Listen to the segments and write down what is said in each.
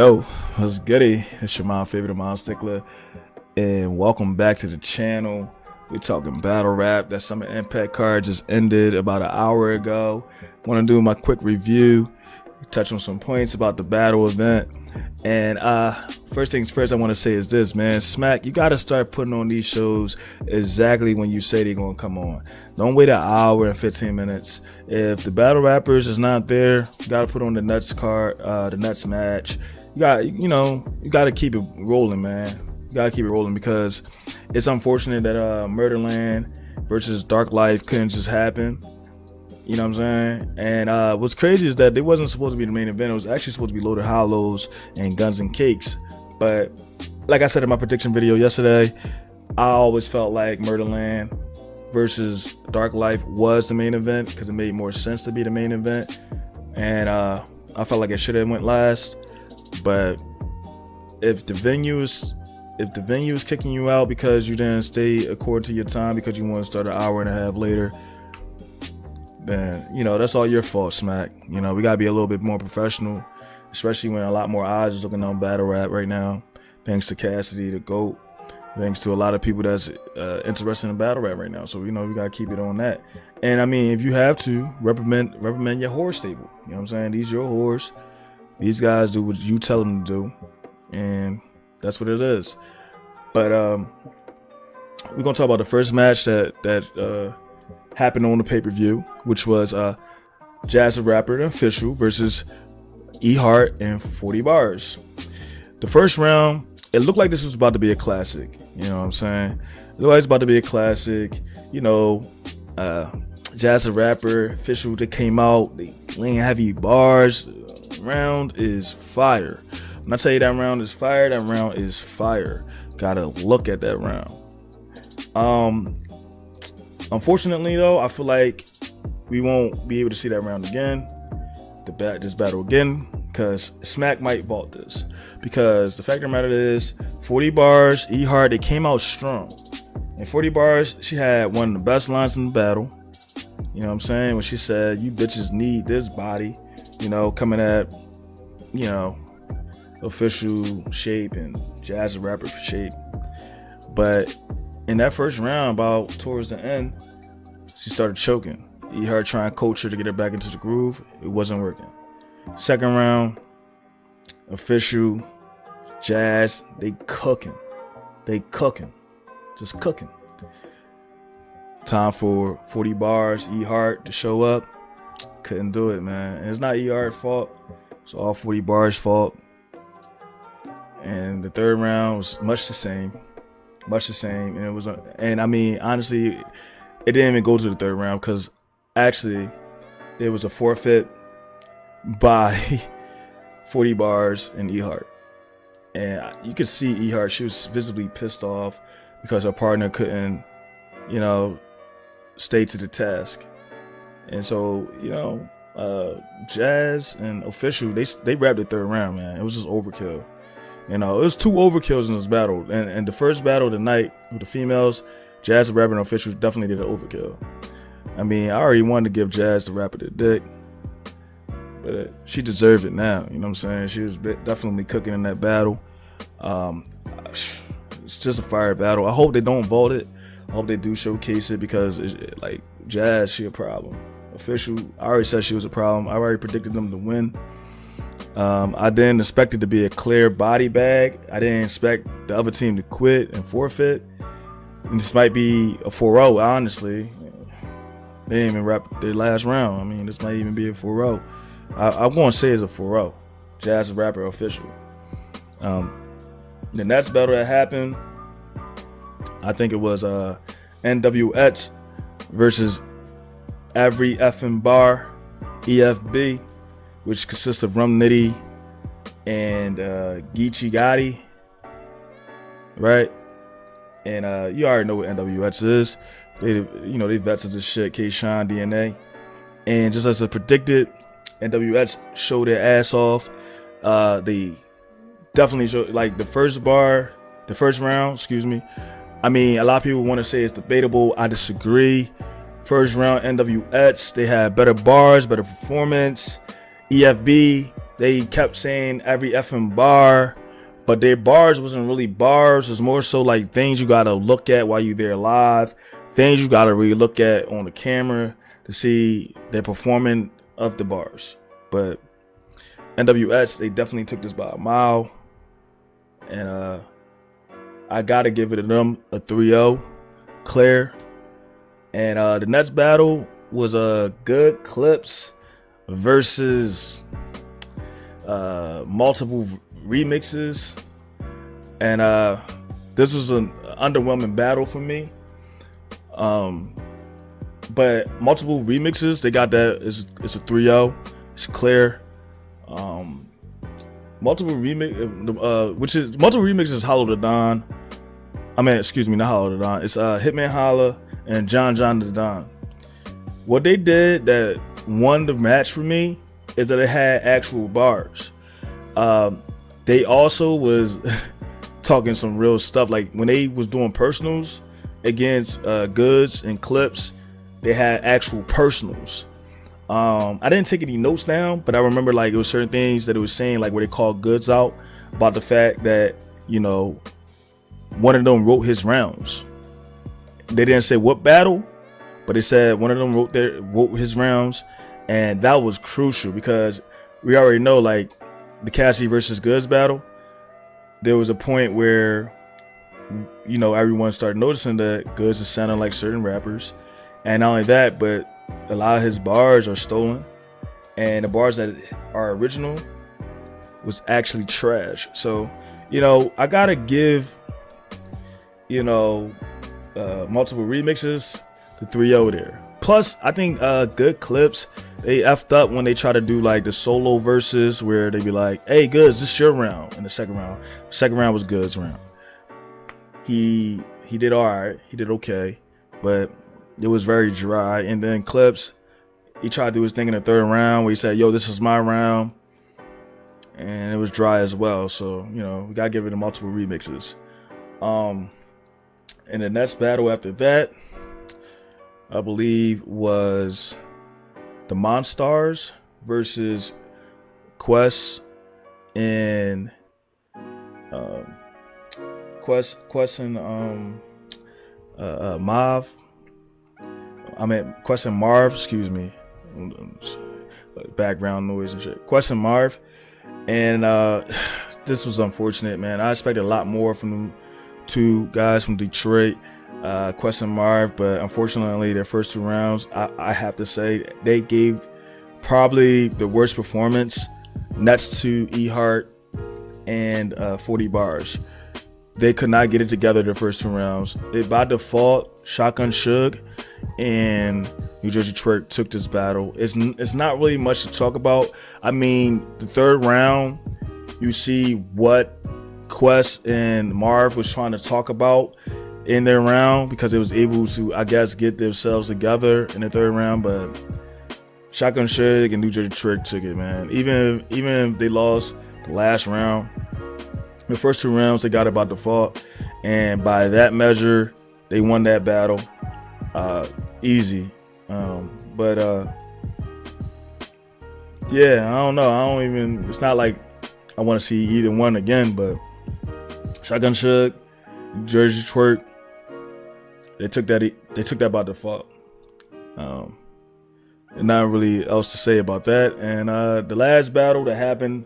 Yo, what's goody? It's your mom favorite mom stickler, and welcome back to the channel. We're talking battle rap. That Summer Impact card just ended about an hour ago. Want to do my quick review, touch on some points about the battle event. And first things first, I want to say is this, man. Smack, you got to start putting on these shows exactly when you say they're going to come on. Don't wait an hour and 15 minutes. If the battle rappers is not there, you got to put on the Nuts card, the Nuts match. You got to keep it rolling, man. You got to keep it rolling because it's unfortunate that Murdaland versus Darklyfe couldn't just happen. You know what I'm saying? And what's crazy is that it wasn't supposed to be the main event. It was actually supposed to be Loaded Hollows and GunznCakez. But like I said in my prediction video yesterday, I always felt like Murdaland versus Darklyfe was the main event because it made more sense to be the main event. And I felt like it should have went last. But if the venue is kicking you out because you didn't stay according to your time because you want to start an hour and a half later, then that's all your fault, Smack. We gotta be a little bit more professional, especially when a lot more eyes is looking on battle rap right now, thanks to Cassidy, the GOAT, thanks to a lot of people that's interested in battle rap right now. So we gotta keep it on that. And I mean, if you have to, reprimand your whore stable. You know what I'm saying? These your whores. These guys do what you tell them to do, and that's what it is. But we're gonna talk about the first match that happened on the pay-per-view, which was Jazz the Rapper, the official, versus E-Hart and 40 Bars. The first round, it looked like this was about to be a classic. You know what I'm saying? It looked like it's about to be a classic. Jazz the Rapper, official, they came out, they laying heavy bars. Round is fire. When I tell you that round is fire, that round is fire. Gotta look at that round. Unfortunately though, I feel like we won't be able to see that round again, this battle again, because Smack might vault this. Because the fact of the matter is, 40 Bars, E-Hart, they came out strong. And 40 Bars, she had one of the best lines in the battle. You know what I'm saying? When she said, "You bitches need this body," coming at, official shape and Jazz the Rapper for shape. But in that first round, about towards the end, she started choking. E-Hart trying to coach her to get her back into the groove. It wasn't working. Second round, official, Jazz, they cooking. Just cooking. Time for 40 Bars, E-Hart to show up. Couldn't do it, man. And it's not E-Hart's fault. It's all 40 Bars' fault. And the third round was much the same. And it was, and I mean, honestly, it didn't even go to the third round because actually it was a forfeit by 40 Bars and E-Hart. And you could see E-Hart, she was visibly pissed off because her partner couldn't, stay to the task. And so, Jazz and official, they wrapped the third round, man. It was just overkill. It was two overkills in this battle. And the first battle of the night with the females, Jazz the Rapper and official definitely did an overkill. I mean, I already wanted to give Jazz the Rapper the dick, but she deserved it now. You know what I'm saying? She was definitely cooking in that battle. It's just a fire battle. I hope they don't vault it. I hope they do showcase it because like Jazz, she a problem. Official, I already said she was a problem. I already predicted them to win. I didn't expect it to be a clear body bag. I didn't expect the other team to quit and forfeit. And this might be a 4-0, honestly. They didn't even wrap their last round. I mean, this might even be a 4-0. I'm going to say it's a 4-0. Jazz the Rapper official. The next battle that happened, I think it was NWX versus Every Effing Bar, EFB, which consists of Rum Nitty and Geechee Gotti, right? And you already know what NWX is. They vets of this shit, K-Shine, DNA. And just as I predicted, NWX showed their ass off. They definitely showed, like, the first round, excuse me. I mean, a lot of people want to say it's debatable. I disagree. First round, NWX, they had better bars, better performance. EFB, they kept saying every effing bar, but their bars wasn't really bars. It's more so like things you gotta look at while you're there live, things you gotta really look at on the camera to see their performing of the bars. But NWS, they definitely took this by a mile, and I gotta give it to them a 3-0 clear. And the next battle was a Good Clipz versus multiple remixes, and this was an underwhelming battle for me. But multiple remixes, they got that. It's a 3-0. It's clear. Multiple remixes Hollow the Don. I mean, excuse me, not Hollow the Don. It's Hitman Holla and John the Don. What they did that won the match for me is that it had actual bars. They also was talking some real stuff. Like when they was doing personals against Goodz and Clipz, they had actual personals. I didn't take any notes down, but I remember like it was certain things that it was saying, like where they called Goodz out about the fact that, you know, one of them wrote his rounds. They didn't say what battle, but they said one of them wrote his rounds, and that was crucial because we already know, like the Cassidy versus Goodz battle, there was a point where, you know, everyone started noticing that Goodz is sounding like certain rappers, and not only that, but a lot of his bars are stolen, and the bars that are original was actually trash. So, you know, I gotta give, you know, multiple remixes the 3-0 there. Plus, I think Good Clipz, they effed up when they try to do like the solo verses where they be like, "Hey, Goodz, this is your round." In the second round, was Goodz' round. He did all right. He did okay, but it was very dry. And then Clipz, he tried to do his thing in the third round where he said, "Yo, this is my round," and it was dry as well. So, you know, we gotta give it a multiple remixes. And the next battle after that, I believe, was the Monstars versus Quest and Quest and Marv. I mean Quest and Marv, excuse me. Background noise and shit. Quest and Marv. And this was unfortunate, man. I expected a lot more from them two guys from Detroit, Quest and Marv, but unfortunately their first 2 rounds, I have to say, they gave probably the worst performance next to E-Hart and 40 bars. They could not get it together the first 2 rounds. By default, Shotgun Suge and New Jersey Twerk took this battle. It's not really much to talk about. I mean, the third round, you see what Quest and Marv was trying to talk about in their round because it was able to, I guess, get themselves together in the third round. But Shotgun Suge and New Jersey Twerk took it, man. Even if they lost the last round, the first 2 rounds they got it by default, and by that measure, they won that battle easy. But yeah, I don't know. It's not like I want to see either one again, but Shotgun Suge, Jersey Twerk, they took that by default. And not really else to say about that. And the last battle that happened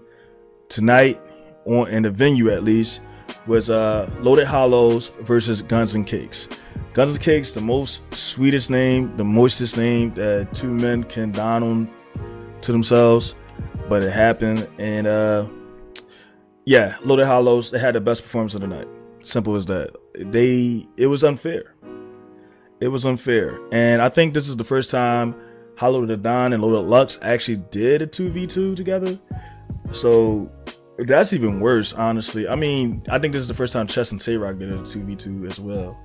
tonight, in the venue at least, was Loaded Hollows versus GunznCakez. GunznCakez, the most sweetest name, the moistest name that 2 men can don on to themselves, but it happened. And yeah, Loaded Hollows, they had the best performance of the night. Simple as that. It was unfair. It was unfair. And I think this is the first time Hollow the Don and Loaded Lux actually did a 2v2 together. So that's even worse, honestly. I mean, I think this is the first time Chess and Tay-Rock did a 2v2 as well.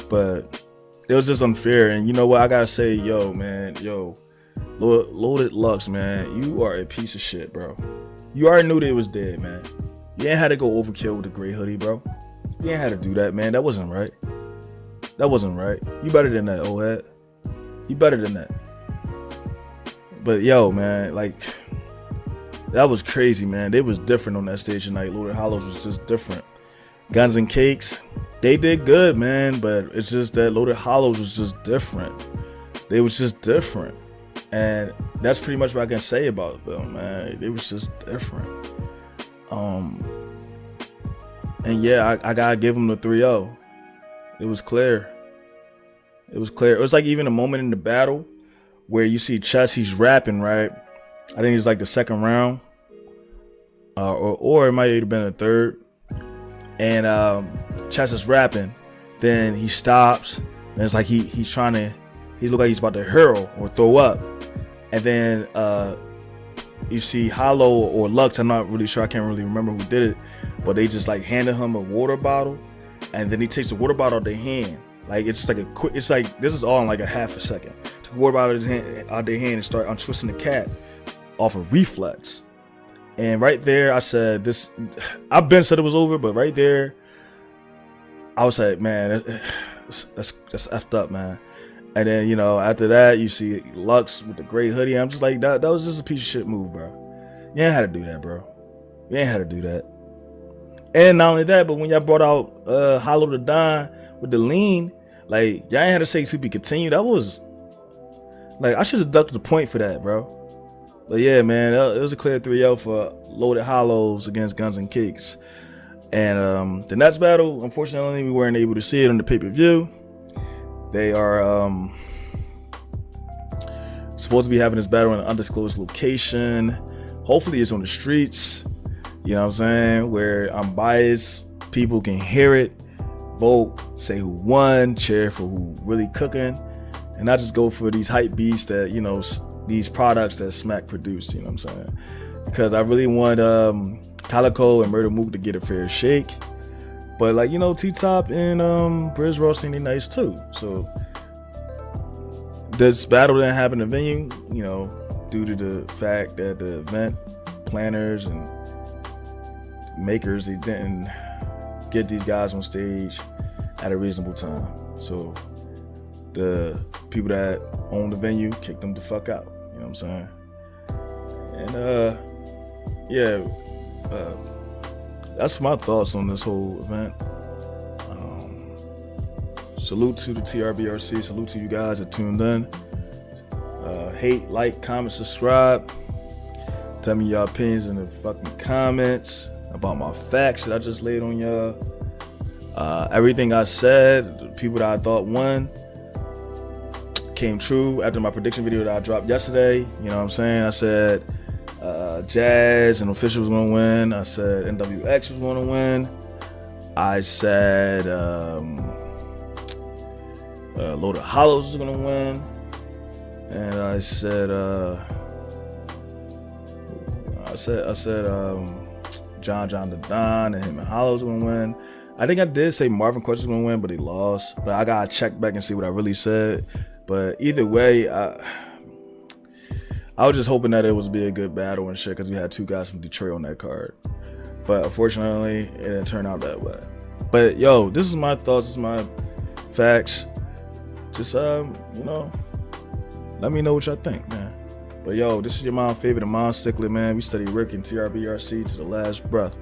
But it was just unfair. And you know what? I gotta say, yo, Loaded Lux, man, you are a piece of shit, bro. You already knew that it was dead, man. You ain't had to go overkill with the gray hoodie, bro. You ain't had to do that, man. That wasn't right. That wasn't right. You better than that, old head. You better than that. But yo, man, like, That was crazy, man. They was different on that stage tonight. Loaded Hollows was just different. GunznCakez, they did good, man, but it's just that Loaded Hollows was just different. They was just different. And that's pretty much what I can say about them, man. It was just different. And yeah, I gotta give them the 3-0. It was clear. It was clear. It was like even a moment in the battle where you see Chess, he's rapping, right? I think it's like the second round. Or it might have been the third. And Chess is rapping. Then he stops. And it's like he's trying to, he look like he's about to hurl or throw up. And then you see Hollow or Lux, I'm not really sure, I can't really remember who did it, but they just like handed him a water bottle, and then he takes the water bottle out of their hand. Like it's just like a quick, it's like this is all in like a half a second. Took the water bottle out of their hand and start untwisting the cap off of reflex. And right there, I said this. I've been said it was over, but right there, I was like, man, that's effed up, man. And then, you know, after that, you see Lux with the gray hoodie. I'm just like, that was just a piece of shit move, bro. You ain't had to do that, bro. You ain't had to do that. And not only that, but when y'all brought out Hollow the Don with the lean, like, y'all ain't had to say to be continued. That was, like, I should have ducked the point for that, bro. But yeah, man, it was a clear 3-0 for Loaded Hollows against GunznCakez. And the next battle, unfortunately, we weren't able to see it on the pay-per-view. They are supposed to be having this battle in an undisclosed location. Hopefully it's on the streets, you know what I'm saying, where I'm biased, people can hear it, vote, say who won, cheer for who really cooking, and not just go for these hype beasts that, you know, these products that Smack produced, you know what I'm saying? Because I really want Calico and Murder Mook to get a fair shake. But like, you know, T-Top and Briz Ross seem nice too. So this battle didn't happen in the venue, you know, due to the fact that the event planners and makers, they didn't get these guys on stage at a reasonable time. So the people that own the venue kicked them the fuck out. You know what I'm saying? And that's my thoughts on this whole event. Salute to the TRBRC. Salute to you guys that tuned in. Hate, like, comment, subscribe. Tell me your opinions in the fucking comments about my facts that I just laid on y'all. Everything I said, the people that I thought won, came true after my prediction video that I dropped yesterday. You know what I'm saying? I said Jazz and Official was gonna win. I said NWX was gonna win. I said Loaded Hollows was gonna win. And I said John the Don and him and Hollows gonna win. I think I did say Marvin Quest was gonna win, but he lost. But I gotta check back and see what I really said. But either way, I was just hoping that it was be a good battle and shit, because we had two guys from Detroit on that card. But unfortunately, it didn't turn out that way. But yo, this is my thoughts, this is my facts. Just you know, let me know what y'all think, man. But yo, this is your mom favorite, the Mom Stickler, man. We study working TRBRC to the last breath.